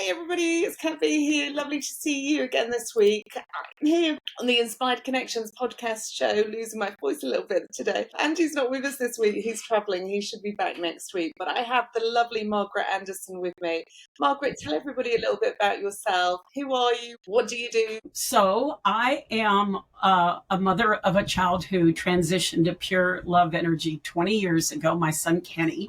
Hey everybody, it's Kathy here. Lovely to see you again this week. I'm here on the Inspired Connections podcast show, losing my voice a little bit today. Andy's not with us this week. He's travelling. He should be back next week. But I have the lovely Margaret Anderson with me. Margaret, tell everybody a little bit about yourself. Who are you? What do you do? So I am a mother of a child who transitioned to pure love energy 20 years ago, my son Kenny.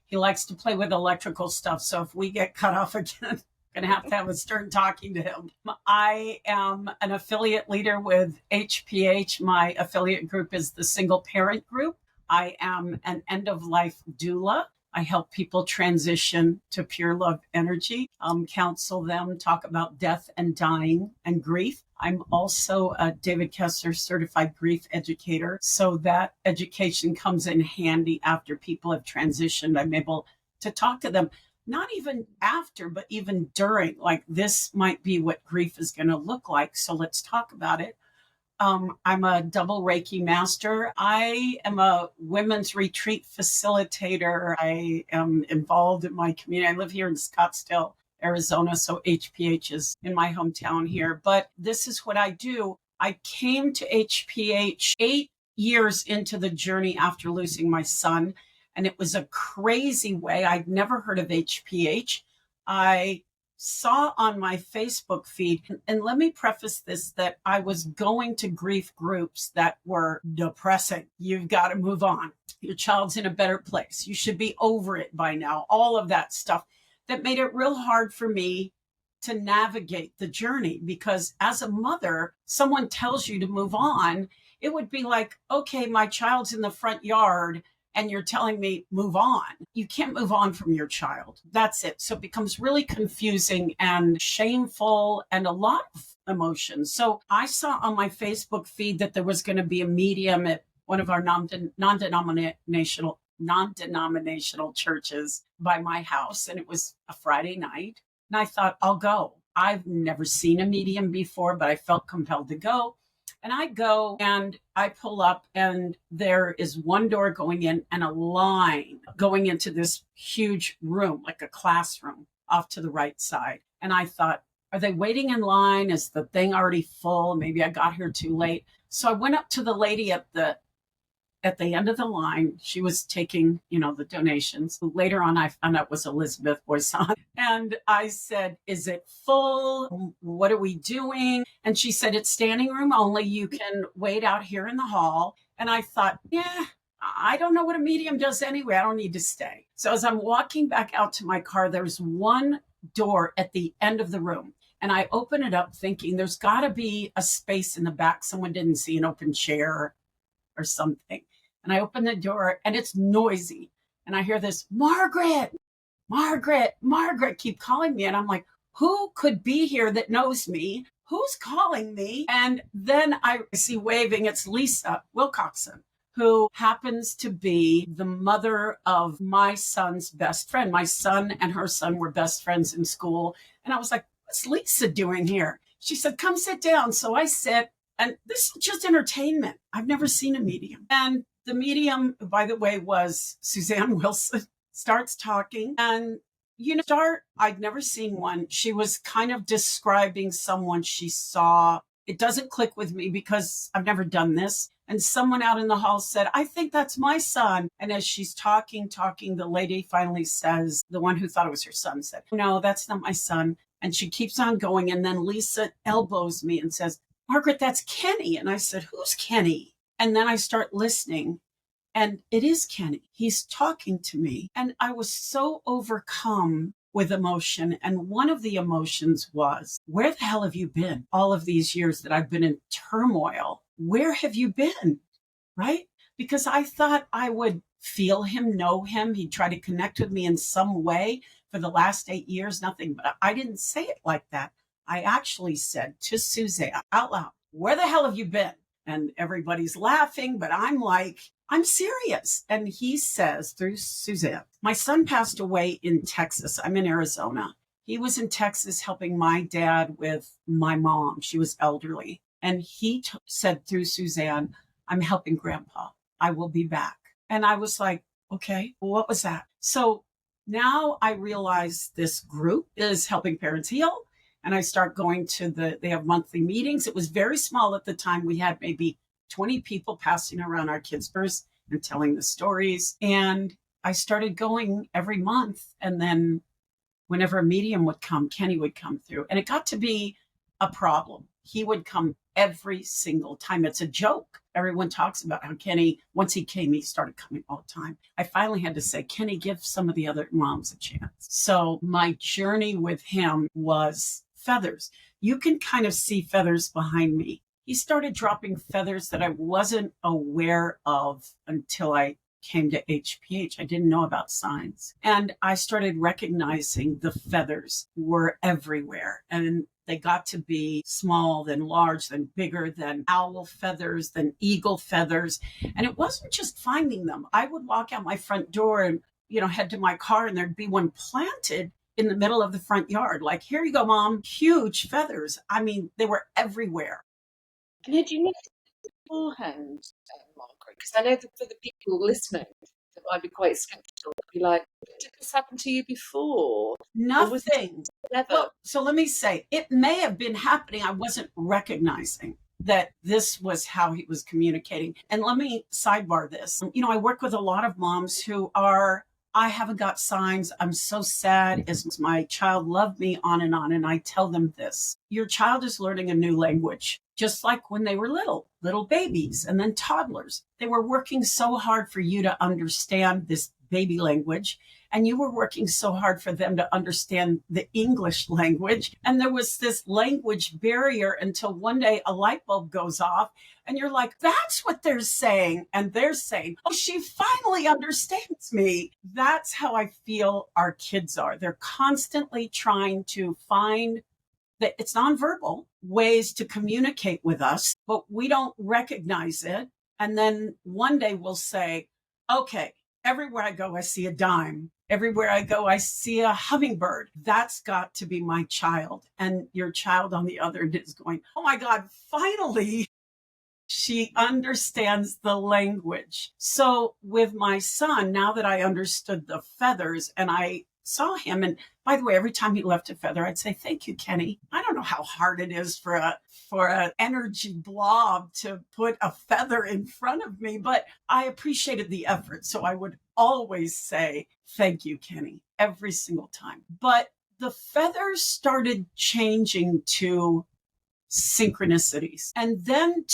He likes to play with electrical stuff. So if we get cut off again, I'm going to have a stern talking to him. I am an affiliate leader with HPH. My affiliate group is the Single Parent Group. I am an end-of-life doula. I help people transition to pure love energy, counsel them, talk about death and dying and grief. I'm also a David Kessler certified grief educator. So that education comes in handy after people have transitioned. I'm able to talk to them, not even after, but even during, like this might be what grief is going to look like. So let's talk about it. I'm a double Reiki master. I am a women's retreat facilitator. I am involved in my community. I live here in Scottsdale, Arizona, so HPH is in my hometown here. But this is what I do. I came to HPH 8 years into the journey after losing my son, and it was a crazy way. I'd never heard of HPH. I saw on my Facebook feed, and let me preface this, that I was going to grief groups that were depressing. You've got to move on. Your child's in a better place. You should be over it by now. All of that stuff that made it real hard for me to navigate the journey, because as a mother, someone tells you to move on. It would be like, okay, my child's in the front yard and you're telling me move on. You can't move on from your child. That's it. So it becomes really confusing and shameful and a lot of emotions. So I saw on my Facebook feed that there was going to be a medium at one of our non-denominational churches by my house. And it was a Friday night. And I thought, I'll go. I've never seen a medium before, but I felt compelled to go. And I go and I pull up and there is one door going in and a line going into this huge room, like a classroom off to the right side. And I thought, are they waiting in line? Is the thing already full? Maybe I got here too late. So I went up to the lady at the end of the line. She was taking, the donations. Later on, I found out it was Elizabeth Boyson. And I said, is it full? What are we doing? And she said, it's standing room only. You can wait out here in the hall. And I thought, yeah, I don't know what a medium does anyway. I don't need to stay. So as I'm walking back out to my car, there's one door at the end of the room. And I open it up thinking there's got to be a space in the back. Someone didn't see an open chair or something. And I open the door and it's noisy. And I hear this, Margaret, keep calling me. And I'm like, who could be here that knows me? Who's calling me? And then I see waving. It's Lisa Wilcoxon, who happens to be the mother of my son's best friend. My son and her son were best friends in school. And I was like, what's Lisa doing here? She said, come sit down. So I sit. And this is just entertainment. I've never seen a medium. And the medium, by the way, was Suzanne Wilson, starts talking. And, I'd never seen one. She was kind of describing someone she saw. It doesn't click with me because I've never done this. And someone out in the hall said, I think that's my son. And as she's talking, the lady finally says, the one who thought it was her son said, no, that's not my son. And she keeps on going. And then Lisa elbows me and says, Margaret, that's Kenny. And I said, who's Kenny? And then I start listening, and it is Kenny. He's talking to me. And I was so overcome with emotion. And one of the emotions was, where the hell have you been all of these years that I've been in turmoil? Where have you been? Right? Because I thought I would feel him, know him. He'd try to connect with me in some way. For the last 8 years, nothing. But I didn't say it like that. I actually said to Suzanne out loud, where the hell have you been? And everybody's laughing, but I'm like, I'm serious. And he says through Suzanne, my son passed away in Texas. I'm in Arizona. He was in Texas helping my dad with my mom. She was elderly. And he said through Suzanne, I'm helping Grandpa. I will be back. And I was like, okay, well, what was that? So Now I realize this group is helping parents heal. And I start going to they have monthly meetings. It was very small at the time. We had maybe 20 people passing around our kids' first and telling the stories. And I started going every month. And then whenever a medium would come, Kenny would come through. And it got to be a problem. He would come every single time. It's a joke. Everyone talks about how Kenny, once he came, he started coming all the time. I finally had to say, Kenny, give some of the other moms a chance. So my journey with him was feathers. You can kind of see feathers behind me. He started dropping feathers that I wasn't aware of until I came to HPH. I didn't know about signs. And I started recognizing the feathers were everywhere. And they got to be small, then large, then bigger, then owl feathers, then eagle feathers. And it wasn't just finding them. I would walk out my front door and, head to my car, and there'd be one planted in the middle of the front yard. Like, here you go, Mom. Huge feathers. I mean, they were everywhere. And had you noticed beforehand, Margaret? Because I know that for the people listening that might be quite skeptical, they'll be like, did this happen to you before? Nothing. Well, so let me say, it may have been happening. I wasn't recognizing that this was how he was communicating. And let me sidebar this. I work with a lot of moms who are, I haven't got signs. I'm so sad. As my child loved me, on. And I tell them this: your child is learning a new language, just like when they were little babies and then toddlers. They were working so hard for you to understand this baby language. And you were working so hard for them to understand the English language. And there was this language barrier until one day a light bulb goes off and you're like, that's what they're saying. And they're saying, oh, she finally understands me. That's how I feel our kids are. They're constantly trying to find that it's nonverbal ways to communicate with us, but we don't recognize it. And then one day we'll say, okay, everywhere I go, I see a dime. Everywhere I go, I see a hummingbird. That's got to be my child. And your child on the other end is going, oh my God, finally, she understands the language. So with my son, now that I understood the feathers and I saw him, and by the way, every time he left a feather, I'd say, thank you, Kenny. I don't know how hard it is for an energy blob to put a feather in front of me, but I appreciated the effort. So I would always say, thank you, Kenny, every single time. But the feathers started changing to synchronicities. And then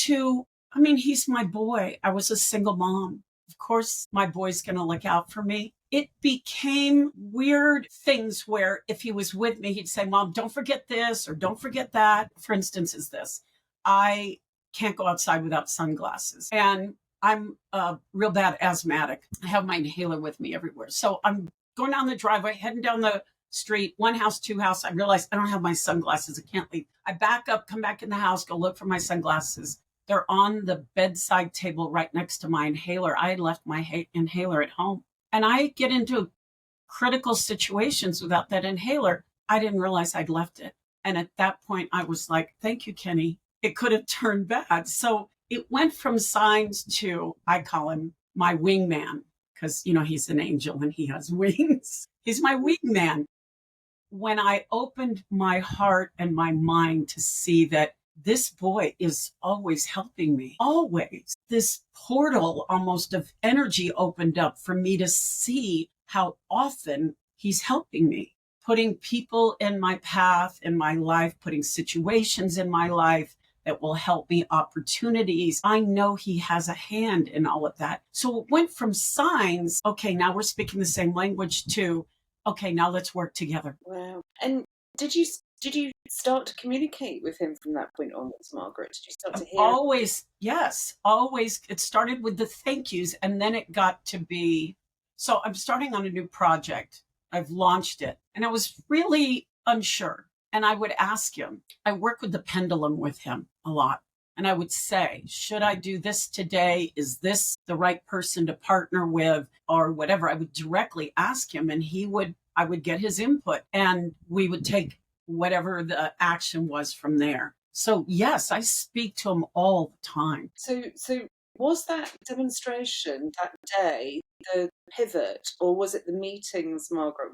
he's my boy. I was a single mom. Of course, my boy's going to look out for me. It became weird things where if he was with me, he'd say, Mom, don't forget this or don't forget that. For instance, is this: I can't go outside without sunglasses. And I'm a real bad asthmatic. I have my inhaler with me everywhere. So I'm going down the driveway, heading down the street, one house, two house. I realize I don't have my sunglasses. I can't leave. I back up, come back in the house, go look for my sunglasses. They're on the bedside table right next to my inhaler. I had left my inhaler at home. And I get into critical situations without that inhaler. I didn't realize I'd left it. And at that point, I was like, thank you, Kenny. It could have turned bad. So it went from signs to, I call him my wingman, because, he's an angel and he has wings. He's my wingman. When I opened my heart and my mind to see that this boy is always helping me, always. This portal almost of energy opened up for me to see how often he's helping me, putting people in my path, in my life, putting situations in my life that will help me, opportunities. I know he has a hand in all of that. So it went from signs, okay, now we're speaking the same language, to, okay, now let's work together. Wow. And did you start to communicate with him from that point onwards, Margaret? Did you start to hear? Always, yes, always. It started with the thank yous, and then it got to be, so I'm starting on a new project. I've launched it, and I was really unsure. And I would ask him, I work with the pendulum with him a lot. And I would say, should I do this today? Is this the right person to partner with, or whatever? I would directly ask him, and I would get his input, and we would take whatever the action was from there. So yes, I speak to him all the time. So was that demonstration that day pivot, or was it the meetings, Margaret?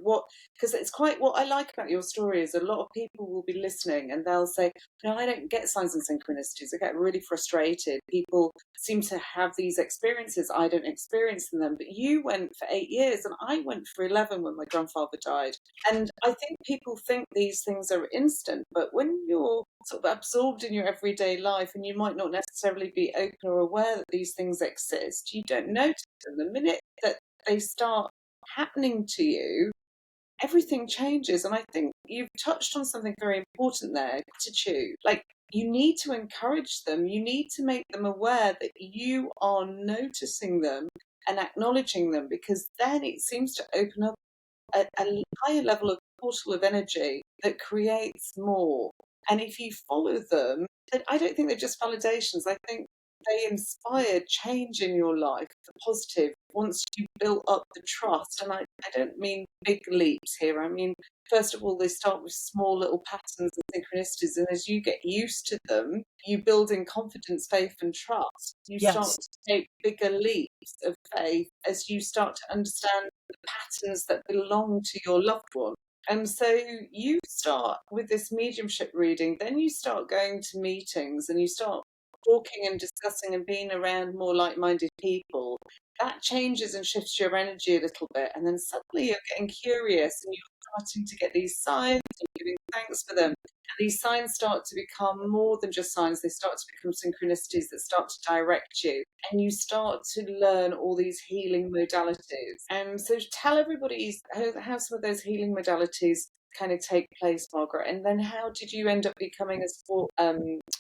Because it's quite, what I like about your story is a lot of people will be listening and they'll say, no, I don't get signs and synchronicities. I get really frustrated. People seem to have these experiences. I don't experience them. But you went for 8 years and I went for 11 when my grandfather died. And I think people think these things are instant, but when you're sort of absorbed in your everyday life and you might not necessarily be open or aware that these things exist, you don't notice them. The minute that they start happening to you, everything changes. And I think you've touched on something very important there, gratitude. Like, you need to encourage them. You need to make them aware that you are noticing them and acknowledging them, because then it seems to open up a higher level of portal of energy that creates more. And if you follow them, then I don't think they're just validations. I think they inspire change in your life, the positive, once you build up the trust. And I don't mean big leaps here. I mean, first of all, they start with small little patterns and synchronicities. And as you get used to them, you build in confidence, faith, and trust. You start to take bigger leaps of faith as you start to understand the patterns that belong to your loved one. And so you start with this mediumship reading, then you start going to meetings and you start talking and discussing and being around more like-minded people. That changes and shifts your energy a little bit, and then suddenly you're getting curious and you're starting to get these signs and giving thanks for them. And these signs start to become more than just signs. They start to become synchronicities that start to direct you, and you start to learn all these healing modalities. And so tell everybody how some of those healing modalities kind of take place, Margaret, and then how did you end up becoming a sport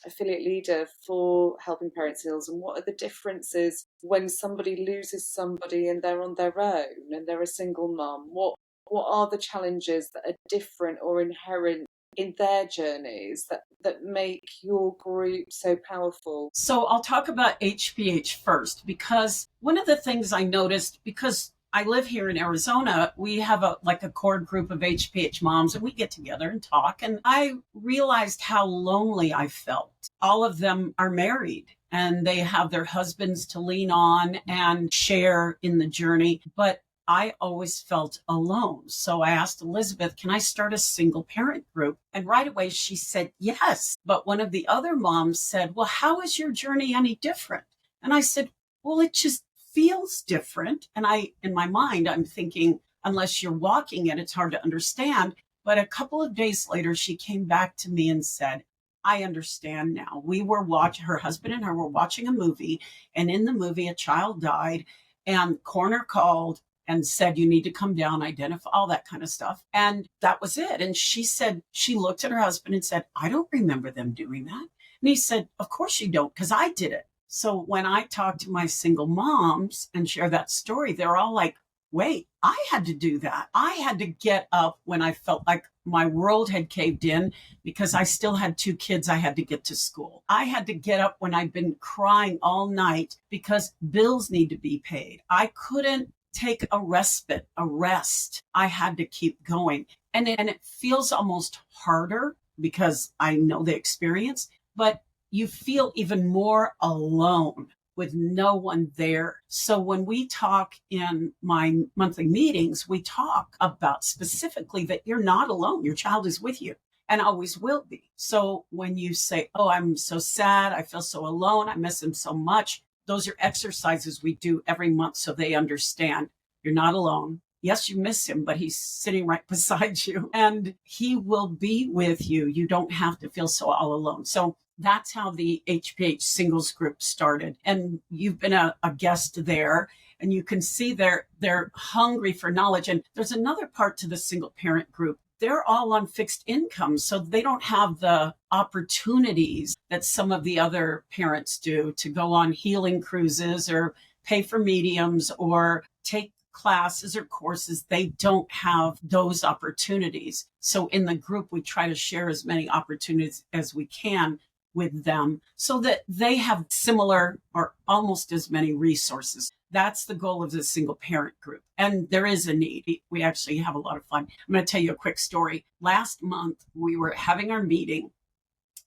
affiliate leader for Helping Parents Heals, and what are the differences when somebody loses somebody and they're on their own and they're a single mum? What are the challenges that are different or inherent in their journeys that make your group so powerful? So I'll talk about HPH first, because one of the things I noticed, because I live here in Arizona, we have a core group of HPH moms, and we get together and talk. And I realized how lonely I felt. All of them are married and they have their husbands to lean on and share in the journey. But I always felt alone. So I asked Elizabeth, can I start a single parent group? And right away she said yes. But one of the other moms said, well, how is your journey any different? And I said, well, it just feels different. And in my mind, I'm thinking, unless you're walking it, it's hard to understand. But a couple of days later, she came back to me and said, I understand now. Her husband and her were watching a movie, and in the movie, a child died, and coroner called and said, you need to come down, identify, all that kind of stuff. And that was it. And she said, she looked at her husband and said, I don't remember them doing that. And he said, of course you don't, because I did it. So when I talk to my single moms and share that story, they're all like, wait, I had to do that. I had to get up when I felt like my world had caved in, because I still had 2 kids I had to get to school. I had to get up when I'd been crying all night because bills need to be paid. I couldn't take a respite, a rest. I had to keep going. And it feels almost harder because I know the experience, but you feel even more alone with no one there. So when we talk in my monthly meetings, we talk about specifically that you're not alone. Your child is with you and always will be. So when you say, oh, I'm so sad, I feel so alone, I miss him so much, those are exercises we do every month so they understand you're not alone. Yes, you miss him, but he's sitting right beside you and he will be with you. You don't have to feel so all alone. So that's how the HPH singles group started. And you've been a guest there, and you can see they're hungry for knowledge. And there's another part to the single parent group. They're all on fixed income, so they don't have the opportunities that some of the other parents do to go on healing cruises or pay for mediums or take classes or courses. They don't have those opportunities. So in the group, we try to share as many opportunities as we can with them so that they have similar or almost as many resources. That's the goal of the single parent group. And there is a need. We actually have a lot of fun. I'm going to tell you a quick story. Last month, we were having our meeting,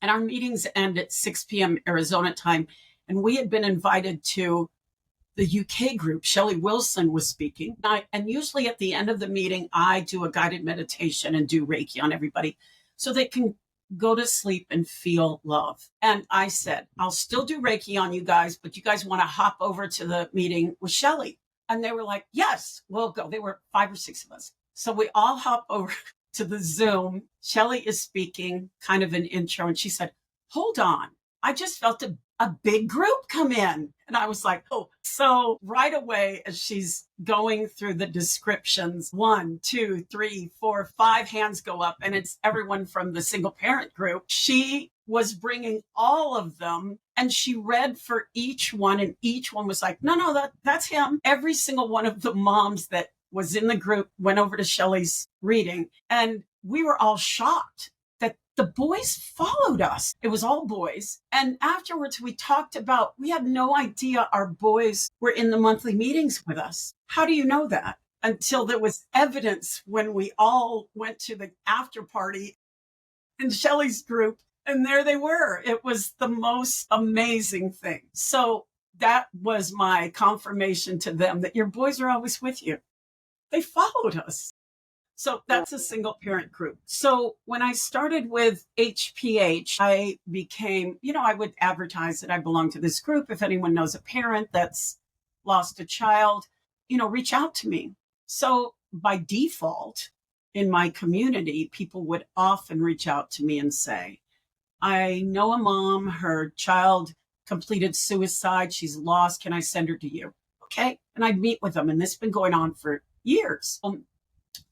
and our meetings end at 6 p.m. Arizona time. And we had been invited to the UK group, Shelley Wilson was speaking. And usually at the end of the meeting, I do a guided meditation and do Reiki on everybody so they can go to sleep and feel love. And I said, I'll still do Reiki on you guys, but you guys want to hop over to the meeting with Shelley? And they were like, yes, we'll go. They were 5 or 6 of us. So we all hop over to the Zoom. Shelley is speaking, kind of an intro. And she said, hold on. I just felt a big group come in. And I was like, oh, so right away, as she's going through the descriptions, 1, 2, 3, 4, 5 hands go up, and it's everyone from the single parent group. She was bringing all of them, and she read for each one, and each one was like, no, that's him. Every single one of the moms that was in the group went over to Shelley's reading, and we were all shocked that the boys followed us. It was all boys. And afterwards, we talked about, we had no idea our boys were in the monthly meetings with us. How do you know that? Until there was evidence when we all went to the after party in Shelley's group, and there they were. It was the most amazing thing. So that was my confirmation to them that your boys are always with you. They followed us. So that's a single parent group. So when I started with HPH, I became, I would advertise that I belong to this group. If anyone knows a parent that's lost a child, reach out to me. So by default, in my community, people would often reach out to me and say, I know a mom, her child completed suicide. She's lost. Can I send her to you? Okay. And I'd meet with them. And this has been going on for years.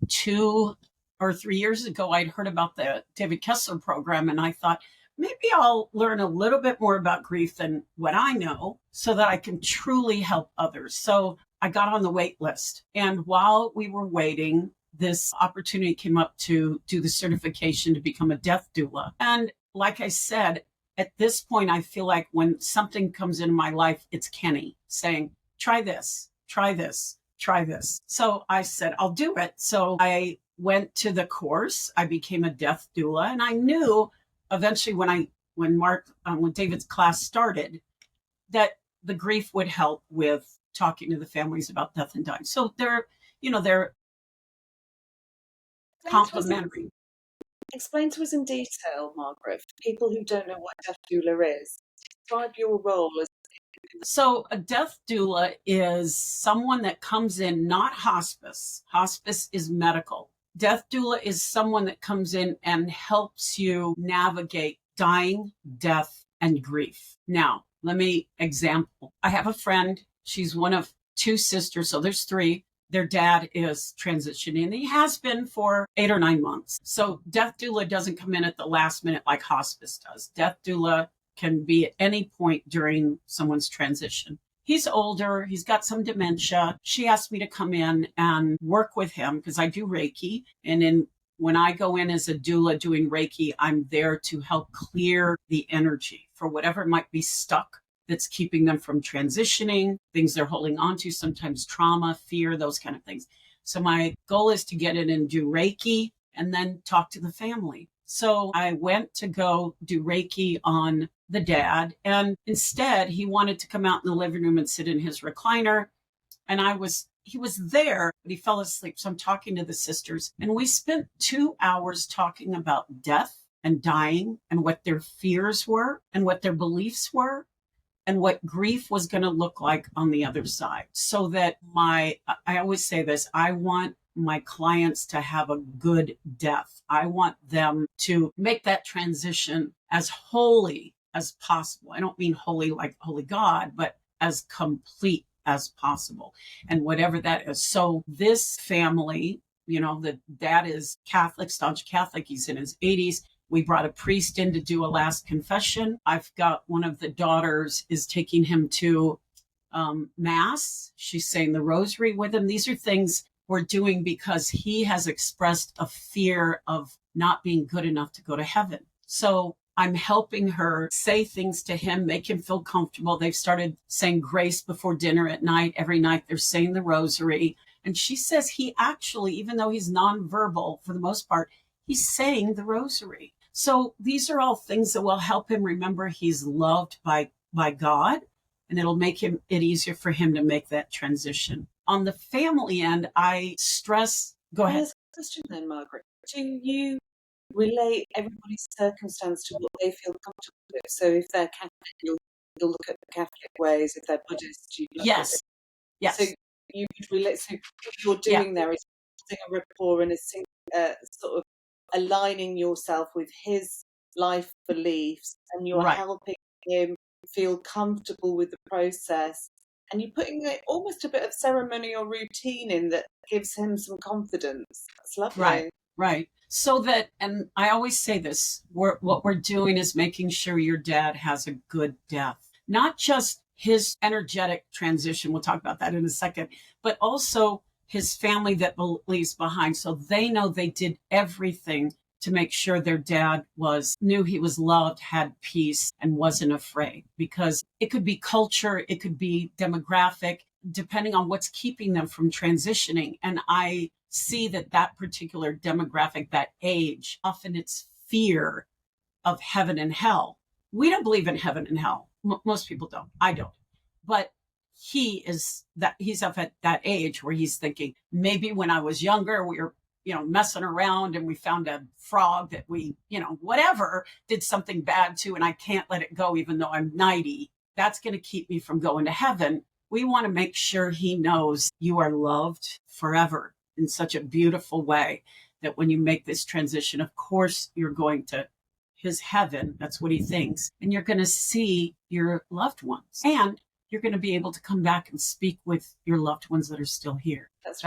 2 or 3 years ago, I'd heard about the David Kessler program, and I thought, maybe I'll learn a little bit more about grief than what I know so that I can truly help others. So I got on the wait list. And while we were waiting, this opportunity came up to do the certification to become a death doula. And like I said, at this point, I feel like when something comes into my life, it's Kenny saying, try this, try this. Try this. So I said, I'll do it. So I went to the course. I became a death doula. And I knew eventually when David's class started, that the grief would help with talking to the families about death and dying. So they're complementary. Explain to us in detail, Margaret, for people who don't know what death doula is. Describe your role as. So a death doula is someone that comes in, not hospice. Hospice is medical. Death doula is someone that comes in and helps you navigate dying, death, and grief. Now, let me example. I have a friend. She's one of 2 sisters, so there's 3. Their dad is transitioning, and he has been for 8 or 9 months. So death doula doesn't come in at the last minute like hospice does. Death doula can be at any point during someone's transition. He's older. He's got some dementia. She asked me to come in and work with him because I do Reiki. And when I go in as a doula doing Reiki, I'm there to help clear the energy for whatever might be stuck that's keeping them from transitioning, things they're holding on to, sometimes trauma, fear, those kind of things. So my goal is to get in and do Reiki and then talk to the family. So I went to go do Reiki on the dad, and instead he wanted to come out in the living room and sit in his recliner. And he was there, but he fell asleep. So I'm talking to the sisters, and we spent 2 hours talking about death and dying and what their fears were and what their beliefs were and what grief was going to look like on the other side. So that I always say this, I want my clients to have a good death. I want them to make that transition as holy as possible. I don't mean holy like holy God, but as complete as possible. And whatever that is. So this family, the dad is Catholic, staunch Catholic. He's in his 80s. We brought a priest in to do a last confession. I've got one of the daughters is taking him to Mass. She's saying the rosary with him. These are things we're doing because he has expressed a fear of not being good enough to go to heaven. So I'm helping her say things to him, make him feel comfortable. They've started saying grace before dinner at night. Every night they're saying the rosary. And she says he actually, even though he's nonverbal for the most part, he's saying the rosary. So these are all things that will help him remember he's loved by God and it'll make it easier for him to make that transition. On the family end, I stress, go ahead. There's a question then, Margaret. Do you relate everybody's circumstance to what they feel comfortable with? So if they're Catholic, you'll look at the Catholic ways. If they're Buddhist, you look Yes. at it. Yes. So you would relate. So what you're doing there is building a rapport and sort of aligning yourself with his life beliefs, and you're helping him feel comfortable with the process. And you're putting almost a bit of ceremony or routine in that gives him some confidence. That's lovely. Right. So that, and I always say this, what we're doing is making sure your dad has a good death, not just his energetic transition. We'll talk about that in a second, but also his family that leaves behind. So they know they did everything to make sure their dad knew he was loved, had peace, and wasn't afraid, because it could be culture, it could be demographic, depending on what's keeping them from transitioning. And I see that particular demographic, that age, often it's fear of heaven and hell. We don't believe in heaven and hell. Most people don't. I don't. But he's up at that age where he's thinking, maybe when I was younger, we were messing around and we found a frog that we, whatever, did something bad to, and I can't let it go even though I'm 90. That's going to keep me from going to heaven. We want to make sure he knows you are loved forever in such a beautiful way that when you make this transition, of course, you're going to his heaven. That's what he thinks. And you're going to see your loved ones. And you're going to be able to come back and speak with your loved ones that are still here. That's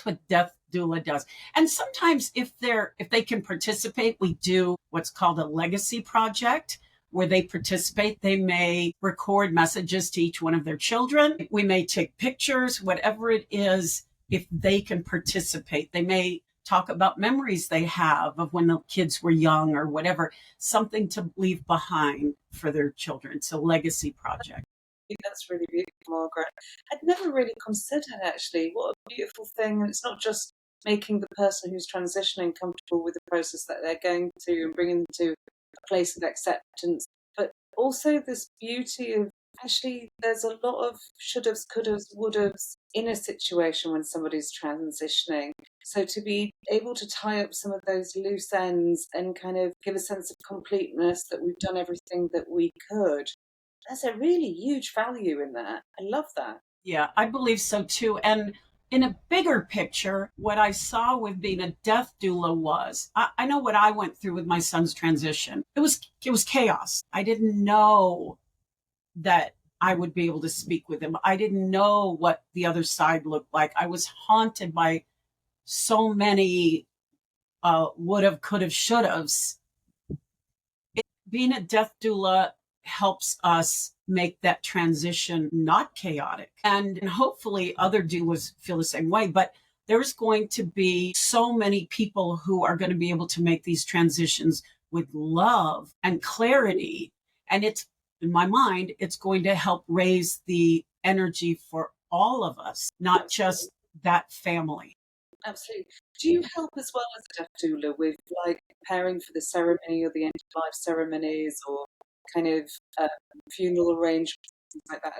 what death doula does. And sometimes if they can participate, we do what's called a legacy project where they participate. They may record messages to each one of their children. We may take pictures, whatever it is, if they can participate. They may talk about memories they have of when the kids were young or whatever, something to leave behind for their children. So legacy project. I think that's really beautiful, Margaret. I'd never really considered, actually, what a beautiful thing. And it's not just making the person who's transitioning comfortable with the process that they're going through and bringing them to a place of acceptance, but also this beauty of, actually, there's a lot of should'ves, could'ves, would'ves in a situation when somebody's transitioning. So to be able to tie up some of those loose ends and kind of give a sense of completeness that we've done everything that we could, there's a really huge value in that. I love that. Yeah, I believe so too. And in a bigger picture, what I saw with being a death doula was, I know what I went through with my son's transition. It was chaos. I didn't know that I would be able to speak with him. I didn't know what the other side looked like. I was haunted by so many would've, could've, should'ves. Being a death doula helps us make that transition not chaotic. And hopefully other doulas feel the same way. But there's going to be so many people who are going to be able to make these transitions with love and clarity. And it's, in my mind, it's going to help raise the energy for all of us, not just that family. Absolutely. Do you help as well as a death doula with like preparing for the ceremony or the end of life ceremonies or kind of funeral arrangements, things like that?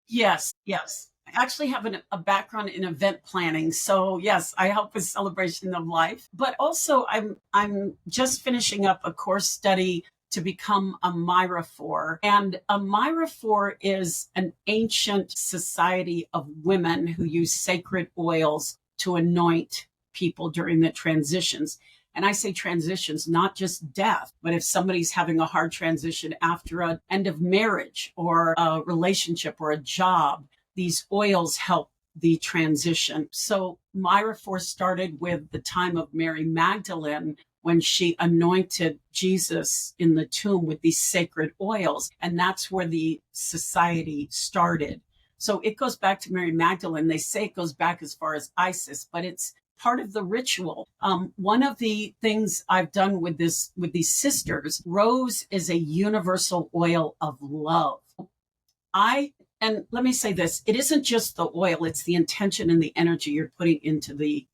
Yes. I actually have a background in event planning. So yes, I help with celebration of life, but also I'm just finishing up a course study to become a Myrafor. And a Myrafor is an ancient society of women who use sacred oils to anoint people during the transitions. And I say transitions, not just death, but if somebody's having a hard transition after an end of marriage or a relationship or a job, these oils help the transition. So Myrafor started with the time of Mary Magdalene when she anointed Jesus in the tomb with these sacred oils. And that's where the society started. So it goes back to Mary Magdalene. They say it goes back as far as Isis, but it's part of the ritual. One of the things I've done with these sisters, rose is a universal oil of love. And let me say this, it isn't just the oil, it's the intention and the energy you're putting into the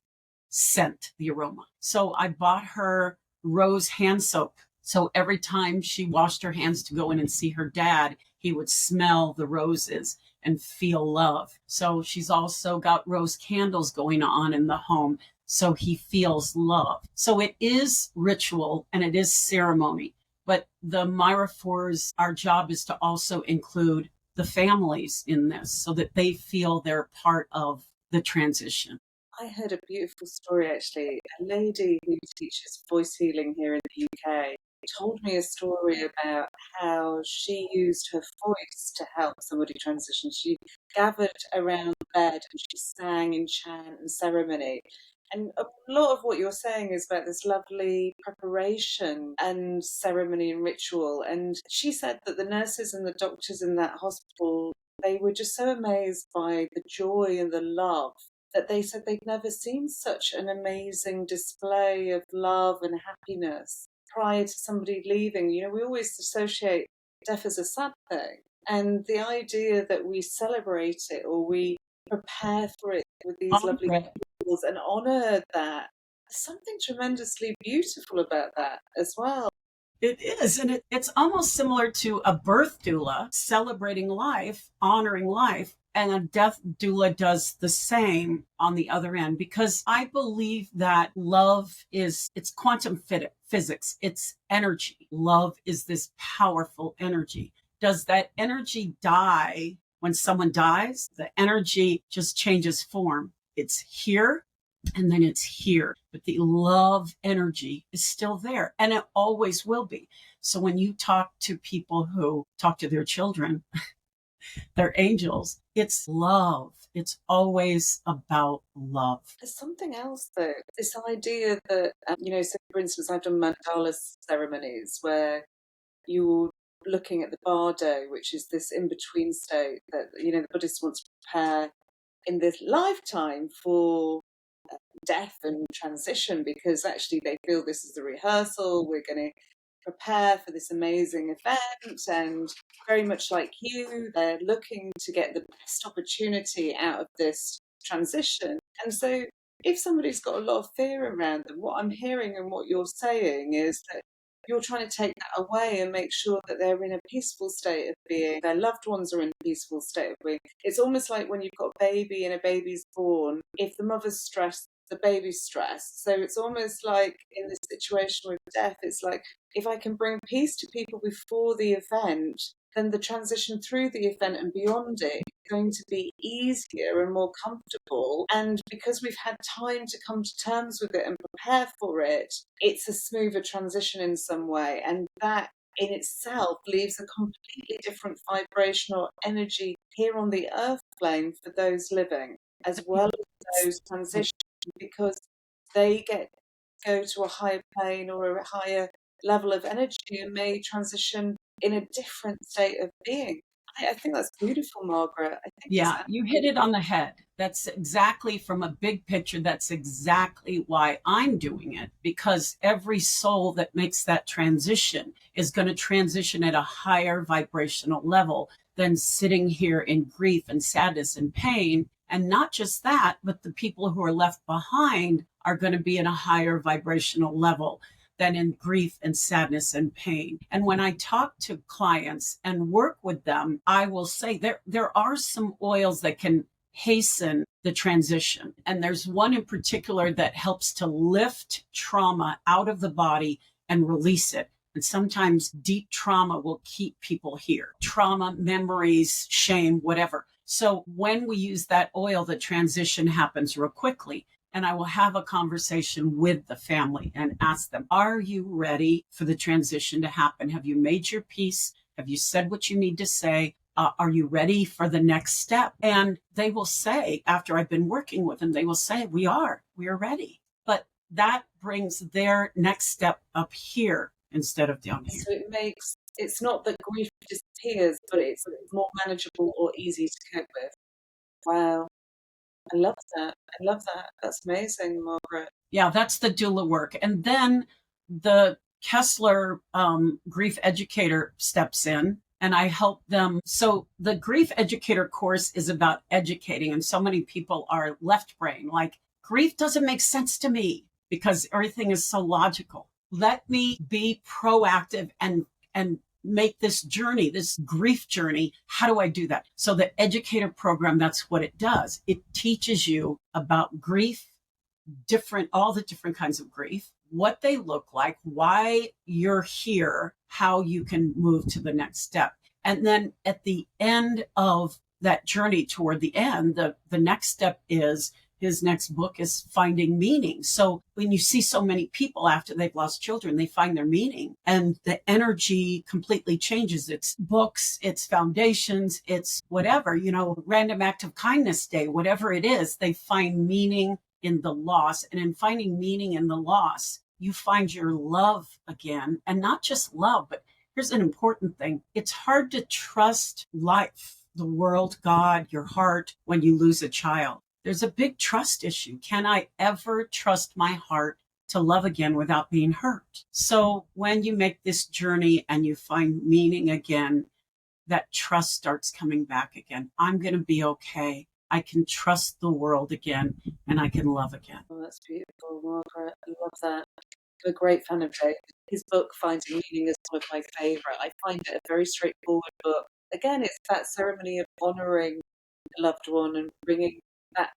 scent, the aroma. So I bought her rose hand soap. So every time she washed her hands to go in and see her dad, he would smell the roses and feel love. So she's also got rose candles going on in the home, so he feels love. So it is ritual and it is ceremony. But the Myra Fours, our job is to also include the families in this so that they feel they're part of the transition. I heard a beautiful story actually. A lady who teaches voice healing here in the UK told me a story about how she used her voice to help somebody transition. She gathered around the bed and she sang in chant and ceremony. And a lot of what you're saying is about this lovely preparation and ceremony and ritual. And she said that the nurses and the doctors in that hospital, they were just so amazed by the joy and the love that they said they'd never seen such an amazing display of love and happiness prior to somebody leaving. You know, we always associate death as a sad thing. And the idea that we celebrate it or we prepare for it with these lovely rituals and honor that, there's something tremendously beautiful about that as well. It is. And it's almost similar to a birth doula celebrating life, honoring life. And a death doula does the same on the other end, because I believe that love it's quantum physics. It's energy. Love is this powerful energy. Does that energy die when someone dies? The energy just changes form. It's here and then it's here. But the love energy is still there and it always will be. So when you talk to people who talk to their children, they're angels, it's love. It's always about love. There's something else though, this idea that, so for instance, I've done mandala ceremonies where you're looking at the bardo, which is this in-between state that, the Buddhists want to prepare in this lifetime for death and transition, because actually they feel this is the rehearsal. We're going to prepare for this amazing event, and very much like you, they're looking to get the best opportunity out of this transition. And so if somebody's got a lot of fear around them, what I'm hearing and what you're saying is that you're trying to take that away and make sure that they're in a peaceful state of being, their loved ones are in a peaceful state of being. It's almost like when you've got a baby and a baby's born, if the mother's stressed, the baby's stressed. So it's almost like in this situation with death, it's like, if I can bring peace to people before the event, then the transition through the event and beyond it is going to be easier and more comfortable. And because we've had time to come to terms with it and prepare for it, it's a smoother transition in some way. And that in itself leaves a completely different vibrational energy here on the earth plane for those living, as well as those transitions, because they go to a higher plane or a higher level of energy and may transition in a different state of being. I think that's beautiful, Margaret. You hit it on the head. That's exactly, from a big picture, that's exactly why I'm doing it, because every soul that makes that transition is going to transition at a higher vibrational level than sitting here in grief and sadness and pain. And not just that, but the people who are left behind are going to be in a higher vibrational level than in grief and sadness and pain. And when I talk to clients and work with them, I will say there are some oils that can hasten the transition. And there's one in particular that helps to lift trauma out of the body and release it. And sometimes deep trauma will keep people here. Trauma, memories, shame, whatever. So when we use that oil, the transition happens real quickly. And I will have a conversation with the family and ask them, are you ready for the transition to happen? Have you made your peace? Have you said what you need to say? Are you ready for the next step? And they will say, after I've been working with them, they will say, we are ready. But that brings their next step up here instead of down here. So it's not that grief disappears, but it's more manageable or easy to cope with. Wow. I love that. That's amazing, Margaret. Yeah, that's the doula work. And then the Kessler grief educator steps in and I help them. So the grief educator course is about educating. And so many people are left brain, like, grief doesn't make sense to me because everything is so logical. Let me be proactive and make this journey, this grief journey. How do I do that? So the educator program, that's what it does. It teaches you about grief, all the different kinds of grief, what they look like, why you're here, how you can move to the next step. And then at the end of that journey toward the end, the next step is his next book is finding meaning. So when you see so many people after they've lost children, they find their meaning and the energy completely changes. It's books, it's foundations, it's whatever, random act of kindness day, whatever it is, they find meaning in the loss. And in finding meaning in the loss, you find your love again, and not just love, but here's an important thing. It's hard to trust life, the world, God, your heart when you lose a child. There's a big trust issue. Can I ever trust my heart to love again without being hurt? So when you make this journey and you find meaning again, that trust starts coming back again. I'm going to be okay. I can trust the world again, and I can love again. Oh, that's beautiful, Margaret. I love that. I'm a great fan of Jake. His book, Finding Meaning, is one of my favourite. I find it a very straightforward book. Again, it's that ceremony of honouring the loved one and bringing that,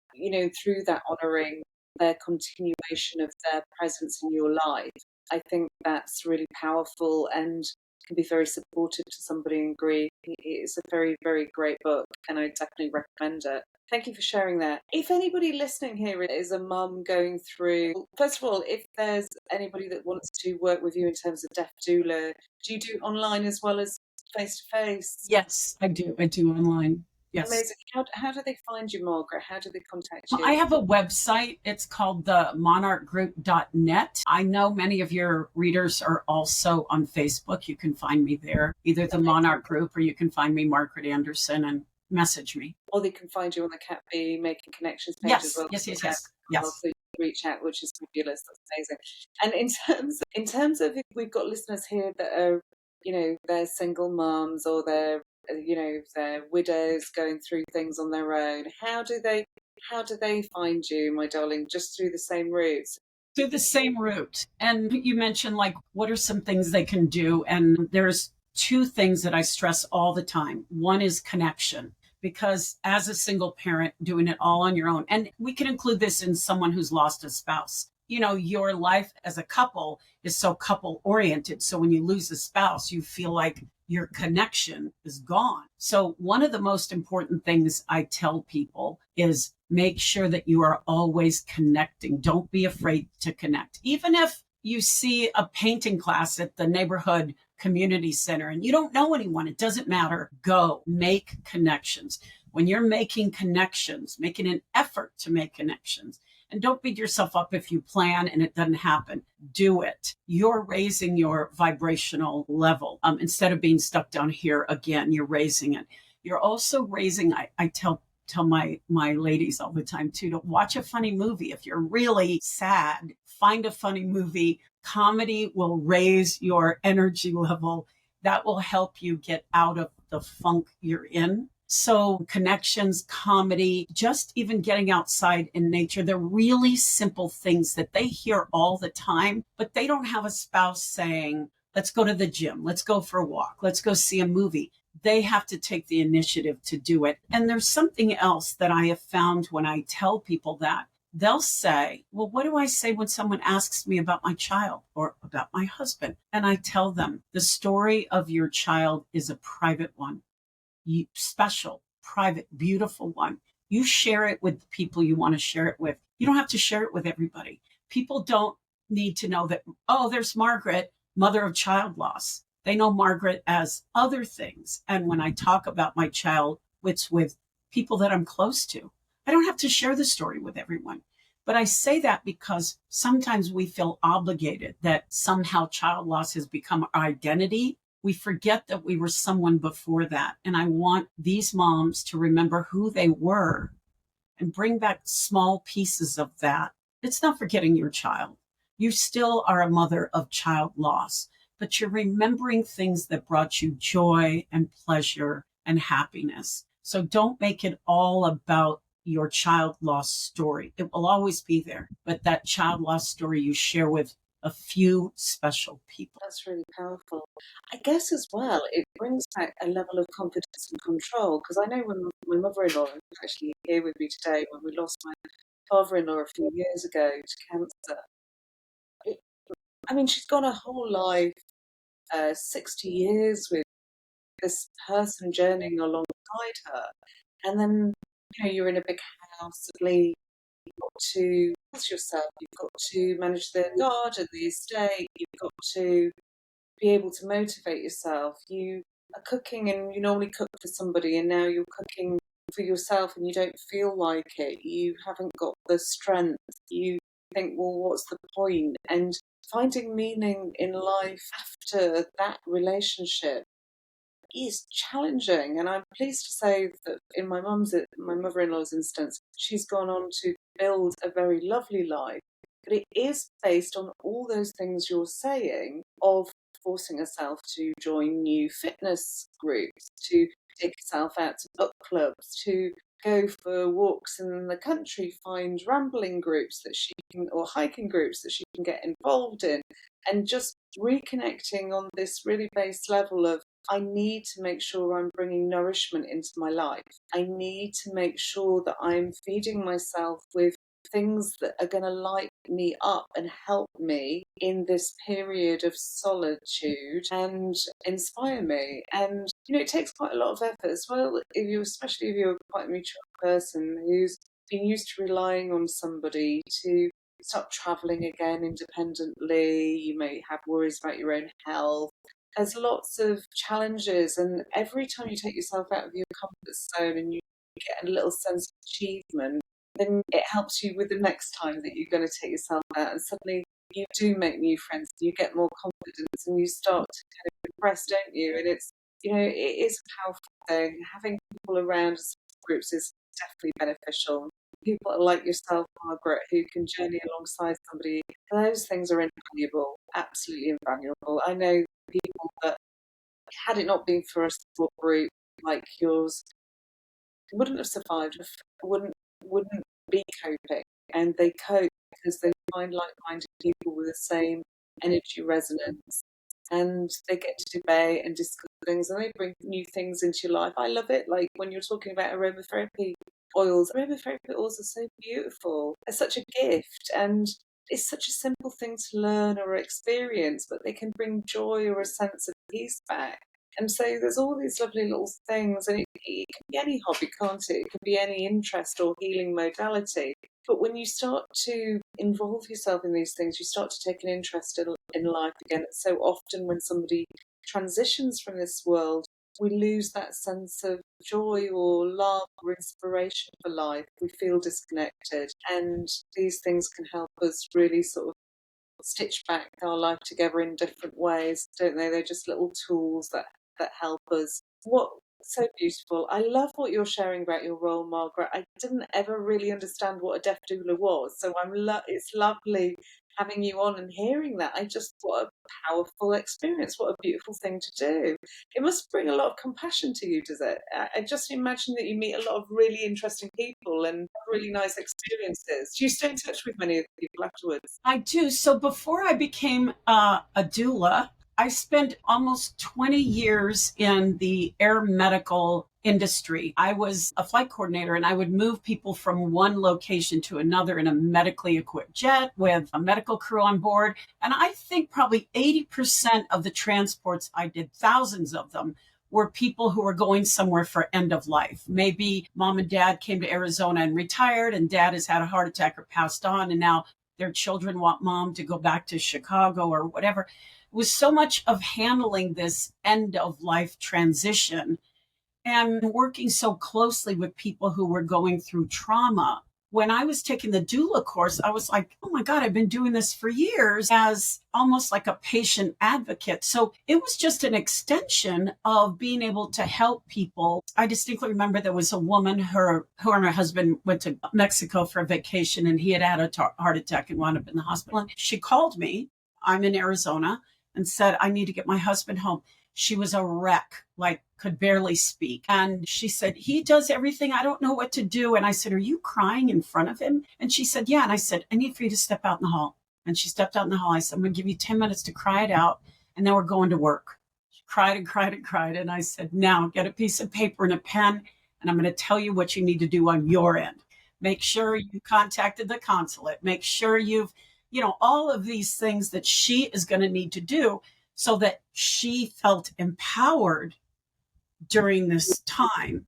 through that honouring their continuation of their presence in your life. I think that's really powerful and can be very supportive to somebody in grief. It's a very, very great book, and I definitely recommend it. Thank you for sharing that. If anybody listening here is a mum going through, first of all, if there's anybody that wants to work with you in terms of deaf doula, do you do online as well as face-to-face? Yes, I do. I do online. Yes. Amazing. How do they find you, Margaret? How do they contact you? I have a website. It's called the monarchgroup.net. I know many of your readers are also on Facebook. You can find me there, either the Monarch Group, or you can find me, Margaret Anderson, and message me. Or they can find you on the Cat B Making Connections page as well. Yes. So you can reach out, which is fabulous. That's amazing. And in terms of if we've got listeners here that are, they're single moms or they're widows going through things on their own, how do they find you, my darling? Just through the same routes? Through the same route. And you mentioned, what are some things they can do? And there's two things that I stress all the time. One is connection, because as a single parent doing it all on your own, and we can include this in someone who's lost a spouse. Your life as a couple is so couple oriented. So when you lose a spouse, you feel like your connection is gone. So one of the most important things I tell people is make sure that you are always connecting. Don't be afraid to connect. Even if you see a painting class at the neighborhood community center and you don't know anyone, it doesn't matter. Go make connections. When you're making connections, making an effort to make connections, and don't beat yourself up if you plan and it doesn't happen. Do it. You're raising your vibrational level. Instead of being stuck down here again, you're raising it. You're also raising, I tell my ladies all the time too, to watch a funny movie. If you're really sad, find a funny movie. Comedy will raise your energy level. That will help you get out of the funk you're in. So connections, comedy, just even getting outside in nature, they're really simple things that they hear all the time, but they don't have a spouse saying, let's go to the gym, let's go for a walk, let's go see a movie. They have to take the initiative to do it. And there's something else that I have found when I tell people that. They'll say, well, what do I say when someone asks me about my child or about my husband? And I tell them, the story of your child is a private one. Special, private, beautiful one. You share it with the people you want to share it with. You don't have to share it with everybody. People don't need to know that, oh, there's Margaret, mother of child loss. They know Margaret as other things. And when I talk about my child, it's with people that I'm close to. I don't have to share the story with everyone. But I say that because sometimes we feel obligated that somehow child loss has become our identity. We forget that we were someone before that. And I want these moms to remember who they were and bring back small pieces of that. It's not forgetting your child. You still are a mother of child loss, but you're remembering things that brought you joy and pleasure and happiness. So don't make it all about your child loss story. It will always be there, but that child loss story you share with a few special people. That's really powerful. I guess as well, it brings back a level of confidence and control. Because I know when my mother-in-law was actually here with me today, when we lost my father-in-law a few years ago to cancer. It, I mean, she's gone her whole life, 60 years with this person journeying alongside her. And then, you're in a big house, suddenly you've got to house yourself, you've got to manage the garden, the estate, you've got to be able to motivate yourself. You are cooking and you normally cook for somebody, and now you're cooking for yourself and you don't feel like it. You haven't got the strength. You think, well, what's the point? And finding meaning in life after that relationship is challenging. And I'm pleased to say that in my mother-in-law's instance, she's gone on to build a very lovely life. But it is based on all those things you're saying of forcing herself to join new fitness groups, to take herself out to book clubs, to go for walks in the country, find rambling groups that she can, or hiking groups that she can get involved in, and just reconnecting on this really base level of, I need to make sure I'm bringing nourishment into my life. I need to make sure that I'm feeding myself with things that are going to light me up and help me in this period of solitude and inspire me. And it takes quite a lot of effort as well, especially if you're quite a mature person who's been used to relying on somebody to start traveling again independently. You may have worries about your own health. There's lots of challenges, and every time you take yourself out of your comfort zone and you get a little sense of achievement, then it helps you with the next time that you're going to take yourself out, and suddenly you do make new friends, you get more confidence, and you start to kind of impress, don't you? And it's, it is a powerful thing. Having people around groups is definitely beneficial. People like yourself, Margaret, who can journey alongside somebody, those things are invaluable, absolutely invaluable. I know people that, had it not been for a support group like yours, wouldn't have survived, wouldn't be coping. And they cope because they find like-minded people with the same energy resonance, and they get to debate and discuss things, and they bring new things into your life. I love it. Like when you're talking about aromatherapy oils are so beautiful. They're such a gift, and it's such a simple thing to learn or experience, but they can bring joy or a sense of peace back. And so there's all these lovely little things, and it can be any hobby, can't it? It can be any interest or healing modality. But when you start to involve yourself in these things, you start to take an interest in life again. So often when somebody transitions from this world, we lose that sense of joy or love or inspiration for life. We feel disconnected, and these things can help us really sort of stitch back our life together in different ways, don't they? They're just little tools that help us. What so beautiful. I love what you're sharing about your role, Margaret. I didn't ever really understand what a deaf doula was, so it's lovely having you on and hearing that. I just, what a powerful experience, what a beautiful thing to do. It must bring a lot of compassion to you, does it? I just imagine that you meet a lot of really interesting people and really nice experiences. Do you stay in touch with many of the people afterwards? I do. So before I became a doula, I spent almost 20 years in the air medical industry. I was a flight coordinator, and I would move people from one location to another in a medically equipped jet with a medical crew on board. And I think probably 80% of the transports I did, thousands of them, were people who were going somewhere for end of life. Maybe mom and dad came to Arizona and retired, and dad has had a heart attack or passed on, and now their children want mom to go back to Chicago or whatever. It was so much of handling this end of life transition and working so closely with people who were going through trauma. When I was taking the doula course, I was like, oh my God, I've been doing this for years as almost like a patient advocate. So it was just an extension of being able to help people. I distinctly remember there was a woman, who and her husband went to Mexico for a vacation, and he had had a heart attack and wound up in the hospital. And she called me, I'm in Arizona, and said, I need to get my husband home. She was a wreck, like could barely speak. And she said, he does everything. I don't know what to do. And I said, are you crying in front of him? And she said, yeah. And I said, I need for you to step out in the hall. And she stepped out in the hall. I said, I'm going to give you 10 minutes to cry it out, and then we're going to work. She cried and cried and cried. And I said, now get a piece of paper and a pen, and I'm going to tell you what you need to do on your end. Make sure you contacted the consulate. Make sure you've, all of these things that she is going to need to do so that she felt empowered during this time.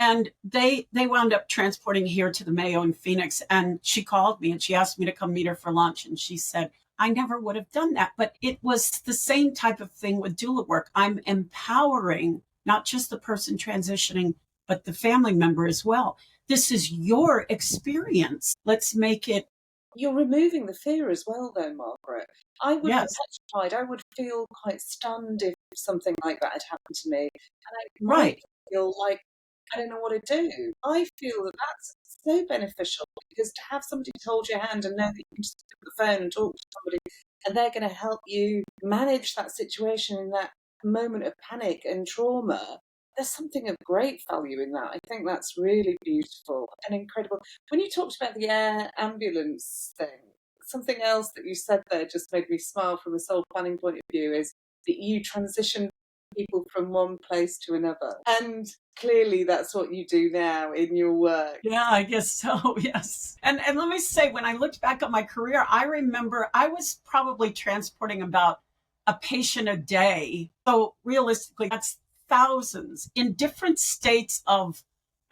And they wound up transporting here to the Mayo in Phoenix. And she called me and she asked me to come meet her for lunch. And she said, I never would have done that. But it was the same type of thing with doula work. I'm empowering not just the person transitioning, but the family member as well. This is your experience. Let's make it. You're removing the fear as well, though, Margaret. I would Yes. be petrified. I would feel quite stunned if something like that had happened to me. And I Right. feel like I don't know what to do. I feel that that's so beneficial because to have somebody to hold your hand and know that you can just pick up the phone and talk to somebody and they're going to help you manage that situation in that moment of panic and trauma, there's something of great value in that. I think that's really beautiful and incredible. When you talked about the air ambulance thing, something else that you said there just made me smile from a soul planning point of view is that you transition people from one place to another. And clearly that's what you do now in your work. Yeah, I guess so. Yes. And let me say, when I looked back on my career, I remember I was probably transporting about a patient a day. So realistically, that's thousands in different states of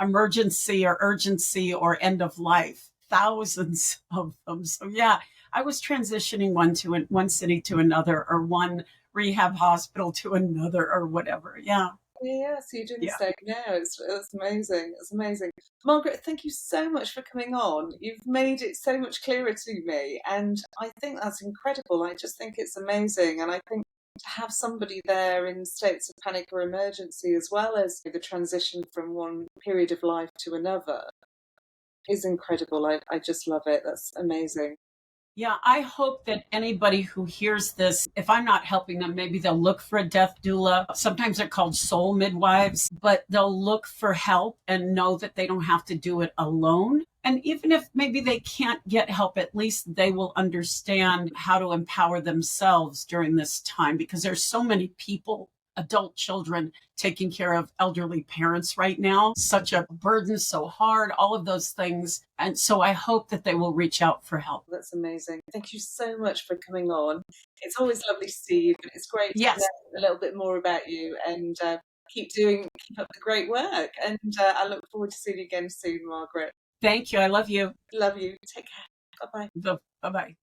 emergency or urgency or end of life, thousands of them. So yeah, I was transitioning one city to another, or one rehab hospital to another, or whatever. Yeah. Yeah, so you're doing the Yeah. same now. It's amazing. It's amazing. Margaret, thank you so much for coming on. You've made it so much clearer to me, and I think that's incredible. I just think it's amazing, and I think to have somebody there in states of panic or emergency, as well as the transition from one period of life to another, is incredible. I just love it. That's amazing. Yeah, I hope that anybody who hears this, if I'm not helping them, maybe they'll look for a death doula. Sometimes they're called soul midwives, but they'll look for help and know that they don't have to do it alone. And even if maybe they can't get help, at least they will understand how to empower themselves during this time, because there's so many people, adult children, taking care of elderly parents right now. Such a burden, so hard, all of those things. And so I hope that they will reach out for help. That's amazing. Thank you so much for coming on. It's always lovely to see you, but it's great to Yes. learn a little bit more about you and keep up the great work. And I look forward to seeing you again soon, Margaret. Thank you. I love you. Love you. Take care. Bye-bye. Bye-bye.